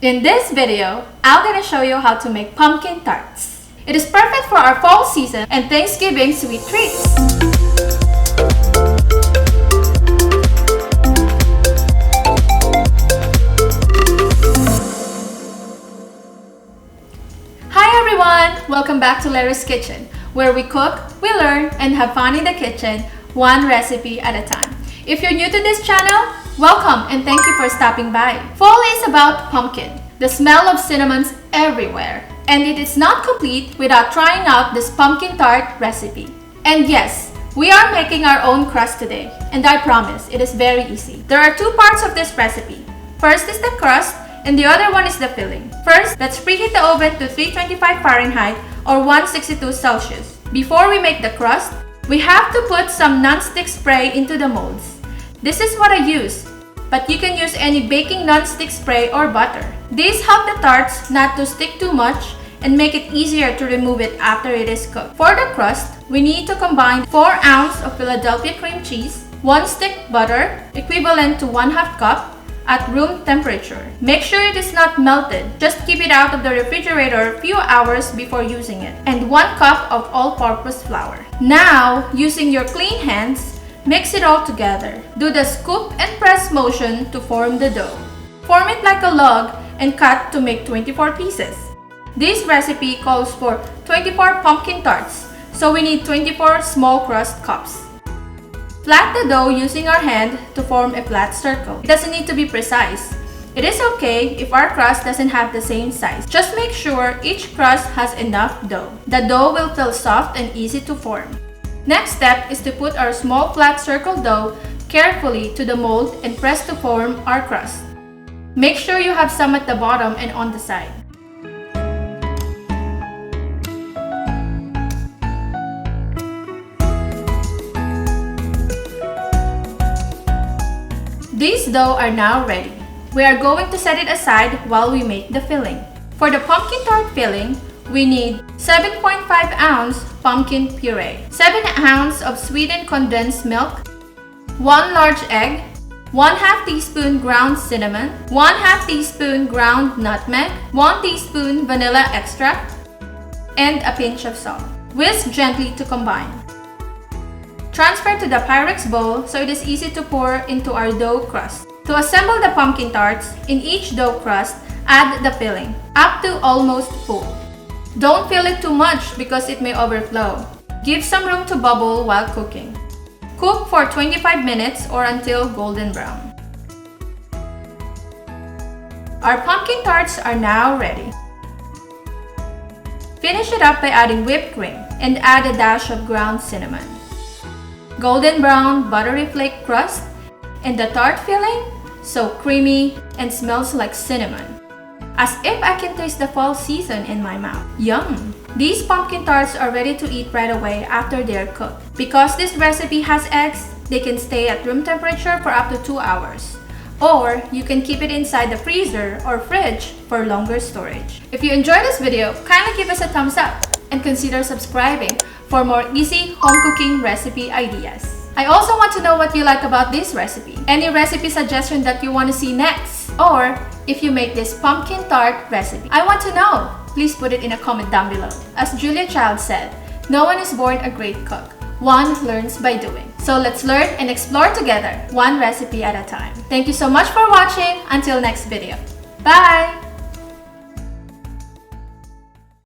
In this video, I'm gonna show you how to make pumpkin tarts. It is perfect for our fall season and Thanksgiving sweet treats. Hi everyone! Welcome back to Lerrie's Kitchen, where we cook, we learn, and have fun in the kitchen, one recipe at a time. If you're new to this channel, welcome and thank you for stopping by. Fall is about pumpkin. The smell of cinnamon's everywhere. And it is not complete without trying out this pumpkin tart recipe. And yes, we are making our own crust today. And I promise, it is very easy. There are two parts of this recipe. First is the crust, and the other one is the filling. First, let's preheat the oven to 325 Fahrenheit or 162 Celsius. Before we make the crust, we have to put some non-stick spray into the molds. This is what I use, but you can use any baking non-stick spray or butter. These help the tarts not to stick too much and make it easier to remove it after it is cooked. For the crust, we need to combine 4 ounces of Philadelphia cream cheese, 1 stick butter, equivalent to 1/2 cup, at room temperature. Make sure it is not melted. Just keep it out of the refrigerator a few hours before using it. And 1 cup of all-purpose flour. Now, using your clean hands, mix it all together. Do the scoop and press motion to form the dough. Form it like a log and cut to make 24 pieces. This recipe calls for 24 pumpkin tarts, so we need 24 small crust cups. Flat the dough using our hand to form a flat circle. It doesn't need to be precise. It is okay if our crust doesn't have the same size. Just make sure each crust has enough dough. The dough will feel soft and easy to form. Next step is to put our small flat circle dough carefully to the mold and press to form our crust. Make sure you have some at the bottom and on the side. These dough are now ready. We are going to set it aside while we make the filling. For the pumpkin tart filling, we need 7.5 ounce pumpkin puree, 7 ounces of sweetened condensed milk, 1 large egg, 1/2 teaspoon ground cinnamon, 1/2 teaspoon ground nutmeg, 1 teaspoon vanilla extract, and a pinch of salt. Whisk gently to combine. Transfer to the Pyrex bowl so it is easy to pour into our dough crust. To assemble the pumpkin tarts, in each dough crust, add the filling, up to almost full. Don't fill it too much because it may overflow. Give some room to bubble while cooking. Cook for 25 minutes or until golden brown. Our pumpkin tarts are now ready. Finish it up by adding whipped cream and add a dash of ground cinnamon. Golden brown buttery flake crust and the tart filling, so creamy and smells like cinnamon. As if I can taste the fall season in my mouth. Yum! These pumpkin tarts are ready to eat right away after they are cooked. Because this recipe has eggs, they can stay at room temperature for up to 2 hours. Or you can keep it inside the freezer or fridge for longer storage. If you enjoyed this video, kindly give us a thumbs up and consider subscribing for more easy home cooking recipe ideas. I also want to know what you like about this recipe. Any recipe suggestion that you want to see next? Or if you make this pumpkin tart recipe. I want to know. Please put it in a comment down below. As Julia Child said, no one is born a great cook. One learns by doing. So let's learn and explore together, one recipe at a time. Thank you so much for watching. Until next video. Bye!